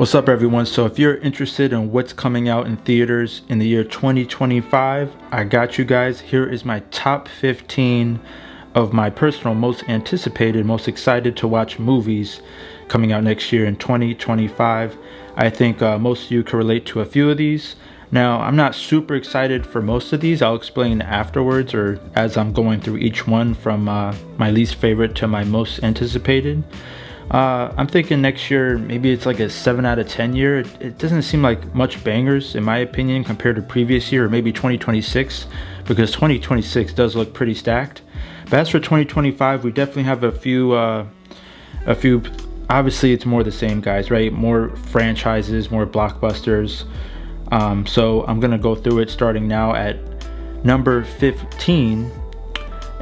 What's up, everyone? So, if you're interested in what's coming out in theaters in the year 2025, I got you guys. Here is my top 15 of my personal most anticipated, most excited to watch movies coming out next year in 2025. I think most of you can relate to a few of these. Now, I'm not super excited for most of these. I'll explain afterwards or as I'm going through each one from my least favorite to my most anticipated. I'm thinking next year, maybe it's like a 7 out of 10 year. It doesn't seem like much bangers, in my opinion, compared to previous year, or maybe 2026, because 2026 does look pretty stacked. But as for 2025, we definitely have a few, obviously it's more the same, guys, right? More franchises, more blockbusters. So I'm going to go through it starting now at number 15.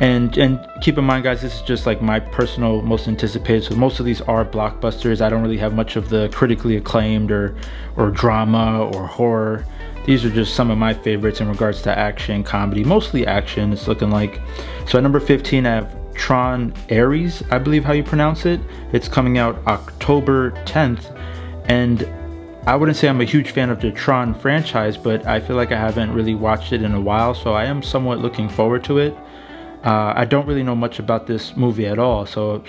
And keep in mind, guys, this is just like my personal most anticipated. So most of these are blockbusters. I don't really have much of the critically acclaimed or drama or horror. These are just some of my favorites in regards to action, comedy, mostly action. It's looking like. So at number 15, I have Tron Ares, I believe how you pronounce it. It's coming out October 10th, and I wouldn't say I'm a huge fan of the Tron franchise, but I feel like I haven't really watched it in a while, so I am somewhat looking forward to it. I don't really know much about this movie at all, so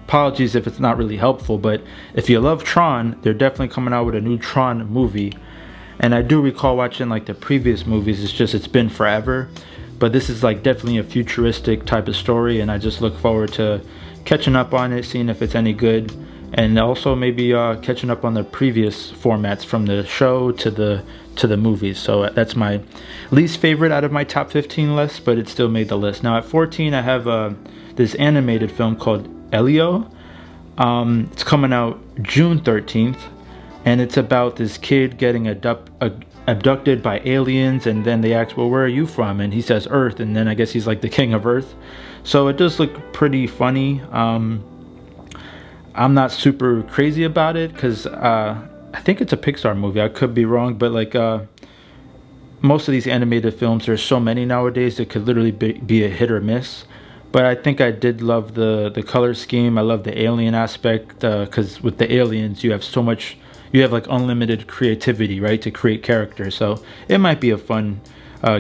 apologies if it's not really helpful, but if you love Tron, they're definitely coming out with a new Tron movie. And I do recall watching like the previous movies. It's been forever, but this is like definitely a futuristic type of story, and I just look forward to catching up on it, seeing if it's any good, and also maybe catching up on the previous formats from the show to the movies. So that's my least favorite out of my top 15 list, but it still made the list. Now at 14, I have this animated film called Elio. It's coming out June 13th, and it's about this kid getting abducted by aliens, and then they ask, well, where are you from? And he says Earth, and then I guess he's like the king of Earth. So it does look pretty funny. I'm not super crazy about it because I think it's a Pixar movie. I could be wrong, but like most of these animated films, there's so many nowadays that could literally be a hit or miss. But I think I did love the color scheme. I love the alien aspect because with the aliens, you have like unlimited creativity, right, to create characters. So it might be a fun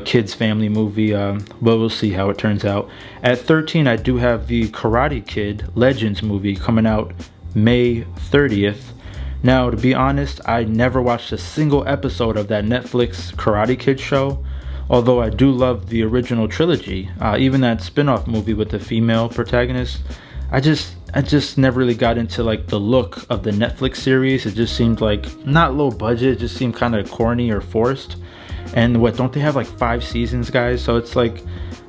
kids family movie, but we'll see how it turns out. At 13, I do have the Karate Kid Legends movie coming out May 30th. Now, to be honest, I never watched a single episode of that Netflix Karate Kid show, although I do love the original trilogy. Even that spin-off movie with the female protagonist, I just never really got into like the look of the Netflix series. It just seemed like not low budget, it just seemed kind of corny or forced. And don't they have like 5 seasons, guys? So it's like,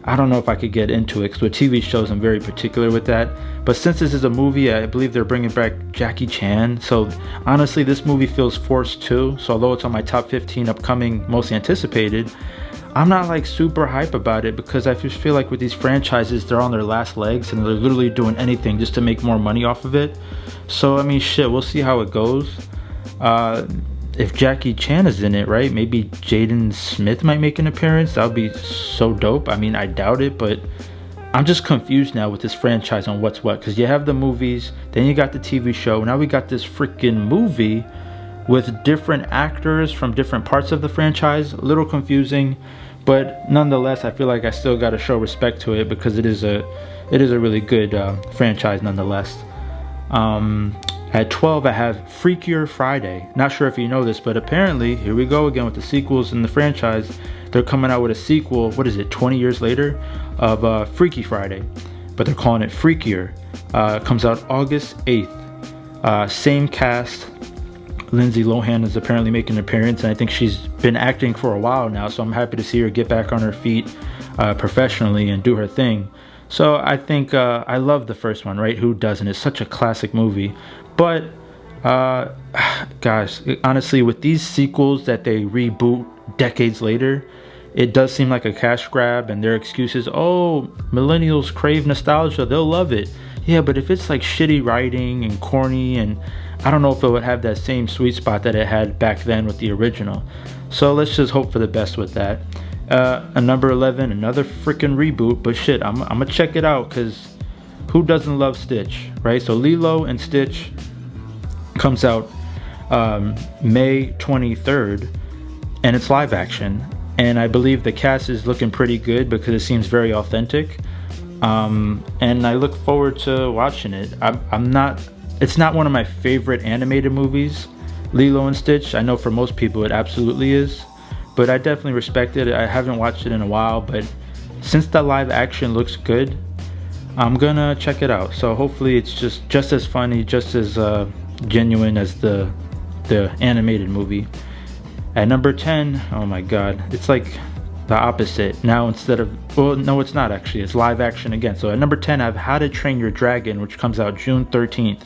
I don't know if I could get into it, because with TV shows I'm very particular with that. But since this is a movie, I believe they're bringing back Jackie Chan, so honestly this movie feels forced too. So although it's on my top 15 upcoming most anticipated, I'm not like super hype about it, because I just feel like with these franchises, they're on their last legs and they're literally doing anything just to make more money off of it. So I mean, shit, we'll see how it goes. If Jackie Chan is in it, right, maybe Jaden Smith might make an appearance. That would be so dope. I mean, I doubt it, but I'm just confused now with this franchise on what's what, because you have the movies, then you got the TV show, now we got this freaking movie with different actors from different parts of the franchise. A little confusing, but nonetheless, I feel like I still got to show respect to it, because it is a really good franchise nonetheless. At 12, I have Freakier Friday. Not sure if you know this, but apparently, here we go again with the sequels in the franchise. They're coming out with a sequel, 20 years later, of Freaky Friday. But they're calling it Freakier. Comes out August 8th. Same cast. Lindsay Lohan is apparently making an appearance, and I think she's been acting for a while now, so I'm happy to see her get back on her feet professionally and do her thing. So I think I love the first one, right? Who doesn't? It's such a classic movie. But gosh, honestly, with these sequels that they reboot decades later, it does seem like a cash grab, and their excuses, oh, millennials crave nostalgia, they'll love it. Yeah, but if it's like shitty writing and corny, and I don't know if it would have that same sweet spot that it had back then with the original. So let's just hope for the best with that. Number 11, another freaking reboot, but shit, I'm gonna check it out, because who doesn't love Stitch, right? So Lilo and Stitch comes out May 23rd, and it's live action. And I believe the cast is looking pretty good because it seems very authentic. And I look forward to watching it. It's not one of my favorite animated movies, Lilo and Stitch. I know for most people it absolutely is, but I definitely respect it. I haven't watched it in a while, but since the live action looks good, I'm gonna check it out. So hopefully it's just as funny, just as genuine as the animated movie. At number 10, oh my god, it's like the opposite. Now instead of, well, no, it's not actually. It's live action again. So at number 10, I have How to Train Your Dragon, which comes out June 13th.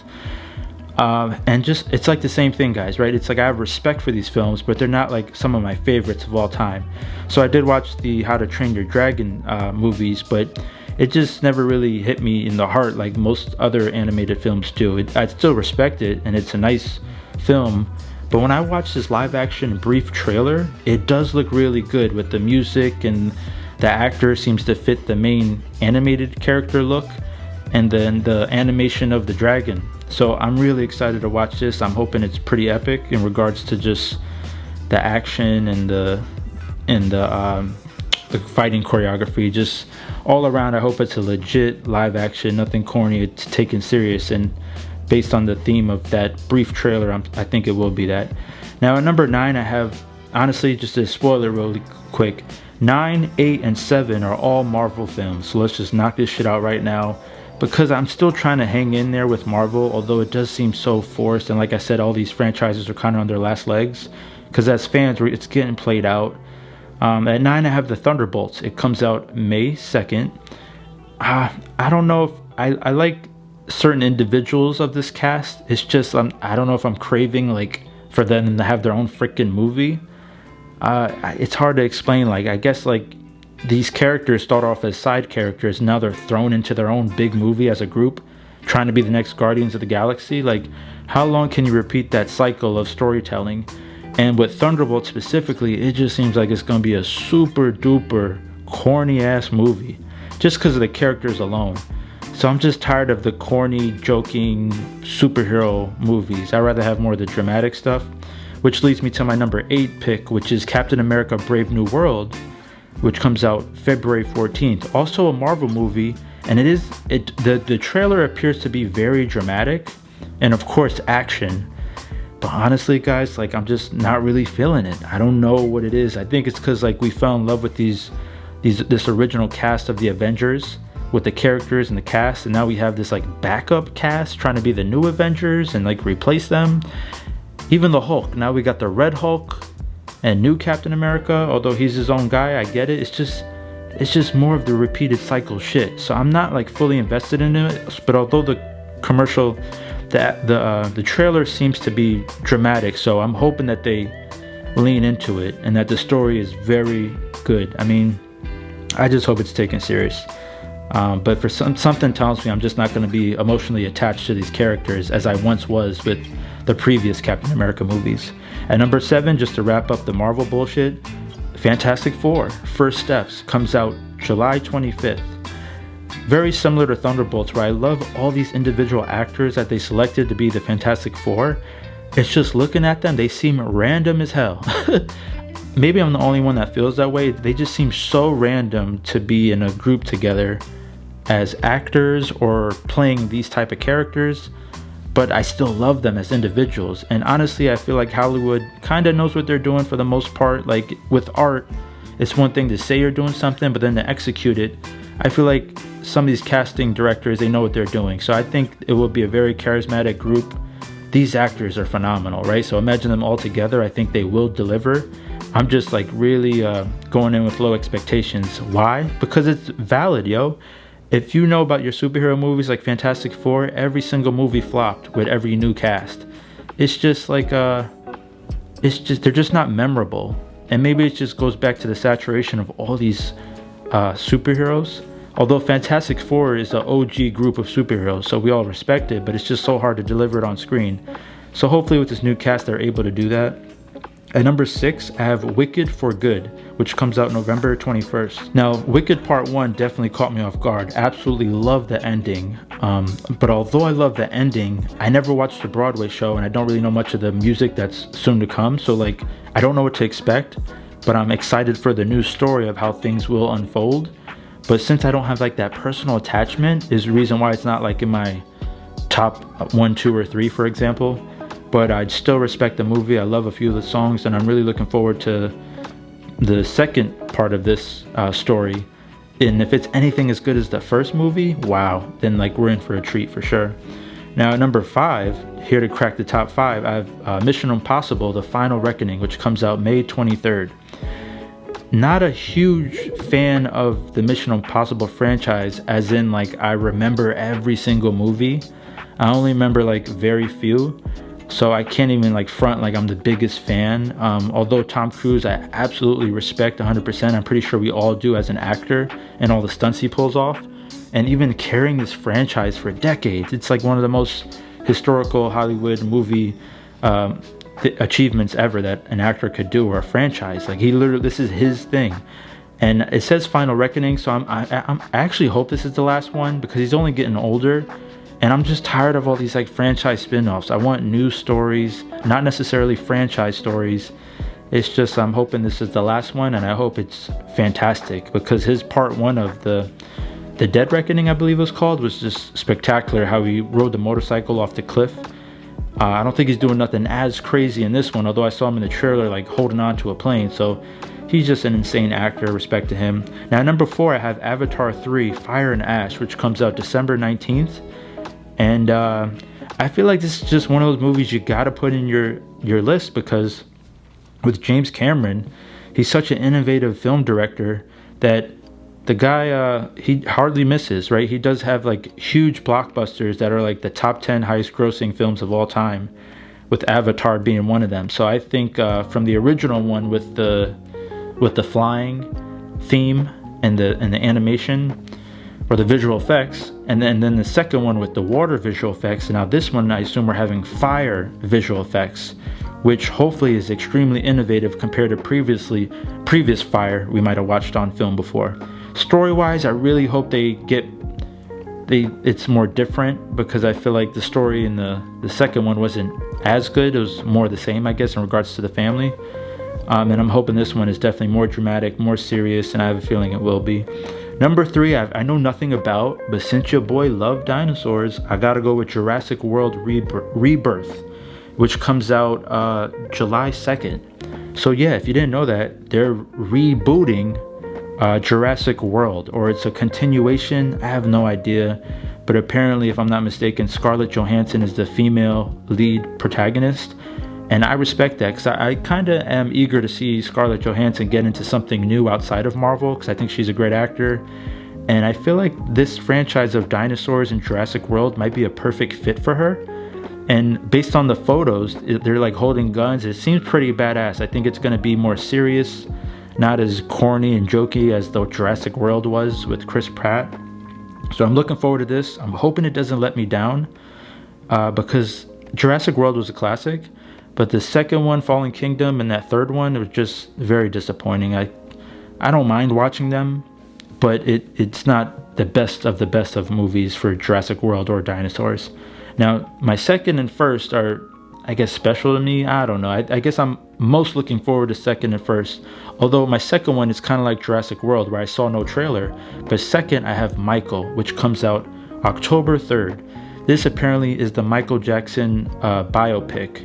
And just, it's like the same thing, guys, right? It's like I have respect for these films, but they're not like some of my favorites of all time. So I did watch the How to Train Your Dragon movies, but it just never really hit me in the heart like most other animated films do. I still respect it, and it's a nice film. But when I watch this live action brief trailer, it does look really good with the music, and the actor seems to fit the main animated character look, and then the animation of the dragon. So I'm really excited to watch this. I'm hoping it's pretty epic in regards to just the action and the fighting choreography. Just all around, I hope it's a legit live action, nothing corny. It's taken serious, and based on the theme of that brief trailer, I think it will be that. Now at number 9, I have, honestly, just a spoiler really quick. 9, 8, and 7 are all Marvel films. So let's just knock this shit out right now, because I'm still trying to hang in there with Marvel, although it does seem so forced. And like I said, all these franchises are kind of on their last legs, because as fans, it's getting played out. At 9, I have the Thunderbolts. It comes out May 2nd. I don't know if I like certain individuals of this cast. It's just I don't know if I'm craving like for them to have their own freaking movie. It's hard to explain. Like, I guess like these characters start off as side characters, now they're thrown into their own big movie as a group, trying to be the next Guardians of the Galaxy. Like, how long can you repeat that cycle of storytelling? And with Thunderbolt specifically, it just seems like it's gonna be a super duper corny ass movie just because of the characters alone. So I'm just tired of the corny, joking superhero movies. I'd rather have more of the dramatic stuff, which leads me to my number 8 pick, which is Captain America Brave New World, which comes out February 14th. Also a Marvel movie, and the trailer appears to be very dramatic and of course action. But honestly, guys, like, I'm just not really feeling it. I don't know what it is. I think it's because like we fell in love with this original cast of the Avengers, with the characters and the cast, and now we have this like backup cast trying to be the new Avengers and like replace them. Even the Hulk, now we got the Red Hulk and new Captain America, although he's his own guy. I get it. It's just more of the repeated cycle shit. So I'm not like fully invested in it. But although the commercial, the trailer seems to be dramatic, so I'm hoping that they lean into it and that the story is very good. I mean, I just hope it's taken serious. But for something tells me I'm just not going to be emotionally attached to these characters as I once was with the previous Captain America movies. At number 7, just to wrap up the Marvel bullshit, Fantastic Four, First Steps, comes out July 25th. Very similar to Thunderbolts, where I love all these individual actors that they selected to be the Fantastic Four. It's just looking at them, they seem random as hell. Maybe I'm the only one that feels that way. They just seem so random to be in a group together as actors or playing these type of characters, but I still love them as individuals. And honestly, I feel like Hollywood kind of knows what they're doing for the most part. Like with art, it's one thing to say you're doing something, but then to execute it, I feel like some of these casting directors, they know what they're doing. So I think it will be a very charismatic group. These actors are phenomenal, right? So imagine them all together. I think they will deliver. I'm just like really going in with low expectations. Why? Because it's valid, yo. If you know about your superhero movies like Fantastic Four, every single movie flopped with every new cast. It's just like they're just not memorable. And maybe it just goes back to the saturation of all these superheroes. Although Fantastic Four is an OG group of superheroes, so we all respect it, but it's just so hard to deliver it on screen. So hopefully with this new cast, they're able to do that. At number 6, I have Wicked for Good, which comes out November 21st. Now, Wicked Part 1 definitely caught me off guard. Absolutely love the ending. But although I love the ending, I never watched the Broadway show and I don't really know much of the music that's soon to come. So like, I don't know what to expect, but I'm excited for the new story of how things will unfold. But since I don't have like that personal attachment is the reason why it's not like in my top 1, 2, or 3, for example. But I'd still respect the movie. I love a few of the songs, and I'm really looking forward to the second part of this story. And if it's anything as good as the first movie, wow, then like we're in for a treat for sure. Now at number 5, here to crack the top 5, I have Mission Impossible: The Final Reckoning, which comes out May 23rd. Not a huge fan of the Mission Impossible franchise, as in like I remember every single movie. I only remember like very few. So I can't even like front like I'm the biggest fan. Although Tom Cruise I absolutely respect 100%. I'm pretty sure we all do as an actor and all the stunts he pulls off. And even carrying this franchise for decades, it's like one of the most historical Hollywood movie achievements ever that an actor could do, or a franchise. Like he literally, this is his thing. And it says Final Reckoning, so I actually hope this is the last one because he's only getting older. And I'm just tired of all these like franchise spin-offs. I want new stories, not necessarily franchise stories. It's just I'm hoping this is the last one, and I hope it's fantastic because his part 1 of the Dead Reckoning, I believe it was called, was just spectacular. How he rode the motorcycle off the cliff. I don't think he's doing nothing as crazy in this one, although I saw him in the trailer like holding on to a plane. So he's just an insane actor, respect to him. Now number 4, I have Avatar 3 Fire and Ash, which comes out December 19th. And I feel like this is just one of those movies you gotta put in your list because with James Cameron, he's such an innovative film director that the guy, he hardly misses, right? He does have like huge blockbusters that are like the top 10 highest grossing films of all time, with Avatar being one of them. So I think from the original one with the flying theme and the animation, or the visual effects, and then the second one with the water visual effects, and now this one I assume we're having fire visual effects, which hopefully is extremely innovative compared to previous Fire we might have watched on film before. Story wise, I really hope it's more different, because I feel like the story in the second one wasn't as good. It was more the same, I guess, in regards to the family. And I'm hoping this one is definitely more dramatic, more serious, and I have a feeling it will be. Number 3, I know nothing about, but since your boy loved dinosaurs, I gotta go with Jurassic World Rebirth, which comes out July 2nd. So yeah, if you didn't know that, they're rebooting Jurassic World, or it's a continuation. I have no idea, but apparently, if I'm not mistaken, Scarlett Johansson is the female lead protagonist. And I respect that, because I kind of am eager to see Scarlett Johansson get into something new outside of Marvel, because I think she's a great actor. And I feel like this franchise of dinosaurs in Jurassic World might be a perfect fit for her. And based on the photos, they're like holding guns. It seems pretty badass. I think it's going to be more serious, not as corny and jokey as the Jurassic World was with Chris Pratt. So I'm looking forward to this. I'm hoping it doesn't let me down, because Jurassic World was a classic. But the second one, Fallen Kingdom, and that third one, it was just very disappointing. I don't mind watching them, but it's not the best of movies for Jurassic World or dinosaurs. Now, my second and first are, I guess, special to me. I don't know. I guess I'm most looking forward to second and first. Although my second one is kind of like Jurassic World, where I saw no trailer. But second, I have Michael, which comes out October 3rd. This apparently is the Michael Jackson biopic.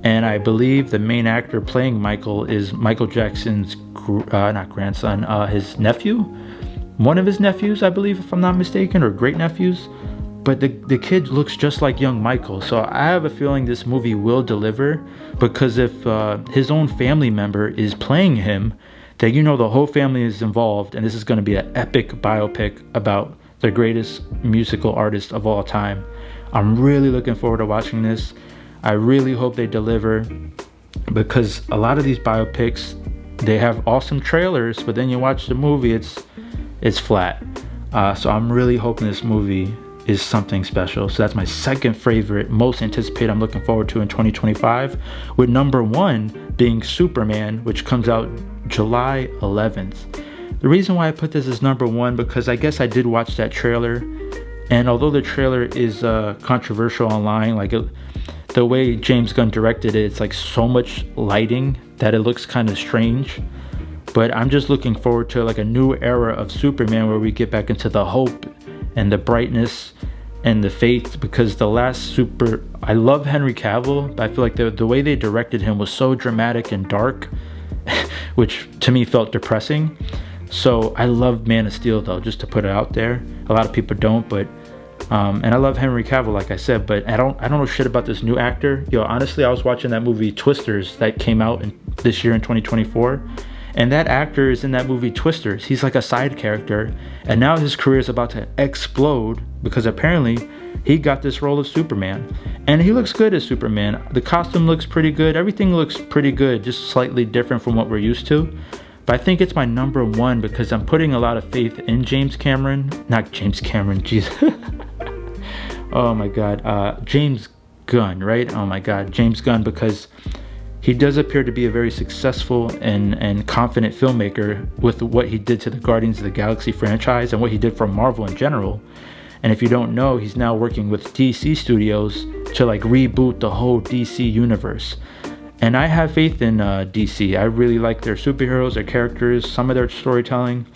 And I believe the main actor playing Michael is Michael Jackson's, not grandson, his nephew? One of his nephews, I believe, if I'm not mistaken, or great nephews. But the kid looks just like young Michael. So I have a feeling this movie will deliver, because if his own family member is playing him, then you know the whole family is involved, and this is going to be an epic biopic about the greatest musical artist of all time. I'm really looking forward to watching this. I really hope they deliver, because a lot of these biopics, they have awesome trailers, but then you watch the movie, it's flat. So I'm really hoping this movie is something special. So that's my second favorite, most anticipated, I'm looking forward to in 2025, with number one being Superman, which comes out July 11th. The reason why I put this as number one, because I guess I did watch that trailer, and although the trailer is controversial online, like the way James Gunn directed it, it's like so much lighting that it looks kind of strange. But I'm just looking forward to like a new era of Superman where we get back into the hope and the brightness and the faith, because I love Henry Cavill, but I feel like the way they directed him was so dramatic and dark, which to me felt depressing. So I love Man of Steel though, just to put it out there. A lot of people don't, but and I love Henry Cavill, like I said, but I don't know shit about this new actor. Yo, honestly, I was watching that movie Twisters that came out this year in 2024. And that actor is in that movie Twisters. He's like a side character. And now his career is about to explode because apparently he got this role of Superman. And he looks good as Superman. The costume looks pretty good. Everything looks pretty good, just slightly different from what we're used to. But I think it's my number one because I'm putting a lot of faith in James Cameron. Not James Cameron, jeez. Oh my God. James Gunn, right? Oh my God. James Gunn, because he does appear to be a very successful and confident filmmaker with what he did to the Guardians of the Galaxy franchise and what he did for Marvel in general. And if you don't know, he's now working with DC Studios to like reboot the whole DC universe. And I have faith in DC. I really like their superheroes, their characters, some of their storytelling.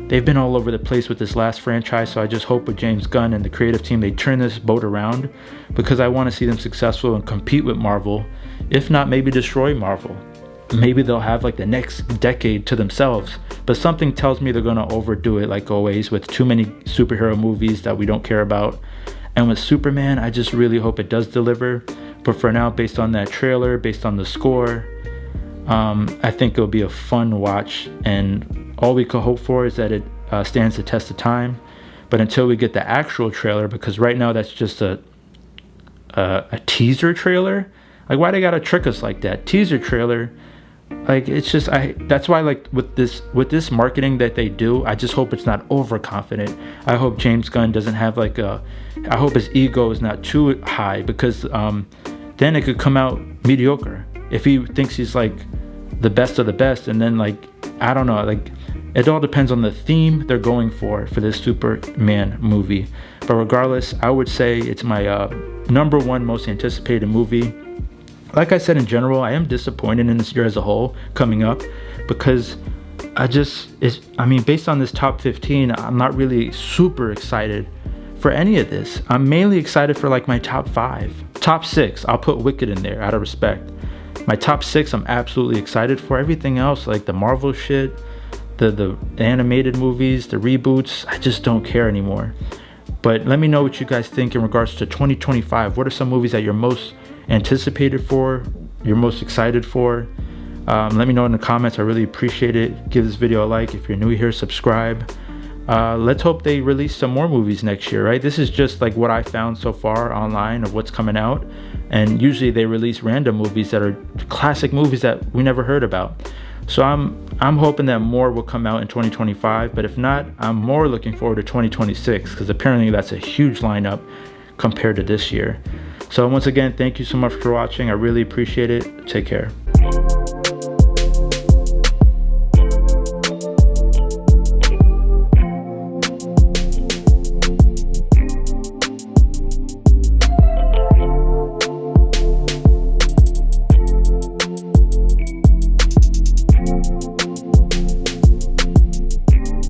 They've been all over the place with this last franchise, so I just hope with James Gunn and the creative team they turn this boat around, because I want to see them successful and compete with Marvel. If not, maybe destroy Marvel. Maybe they'll have like the next decade to themselves, but something tells me they're going to overdo it like always with too many superhero movies that we don't care about. And with Superman, I just really hope it does deliver. But for now, based on that trailer, based on the score, I think it'll be a fun watch, and all we could hope for is that it stands the test of time. But until we get the actual trailer, because right now that's just a teaser trailer. Like, why they gotta trick us like that? Teaser trailer, like, it's just that's why, like, with this marketing that they do, I just hope it's not overconfident. I hope James Gunn doesn't have like I hope his ego is not too high, because then it could come out mediocre if he thinks he's like the best of the best. And then, like, I don't know, like, it all depends on the theme they're going for this Superman movie. But regardless, I would say it's my number one most anticipated movie. Like I said, in general, I am disappointed in this year as a whole coming up, because based on this top 15, I'm not really super excited for any of this. I'm mainly excited for like my top 5. Top 6, I'll put Wicked in there out of respect. My top 6, I'm absolutely excited for. Everything else, like the Marvel shit, the animated movies, the reboots, I just don't care anymore. But let me know what you guys think in regards to 2025. What are some movies that you're most anticipated for, you're most excited for? Let me know in the comments. I really appreciate it. Give this video a like. If you're new here, subscribe. Let's hope they release some more movies next year, right? This is just like what I found so far online of what's coming out, and usually they release random movies that are classic movies that we never heard about. So I'm hoping that more will come out in 2025, but if not, I'm more looking forward to 2026, because apparently that's a huge lineup compared to this year. So once again, thank you so much for watching. I really appreciate it. Take care.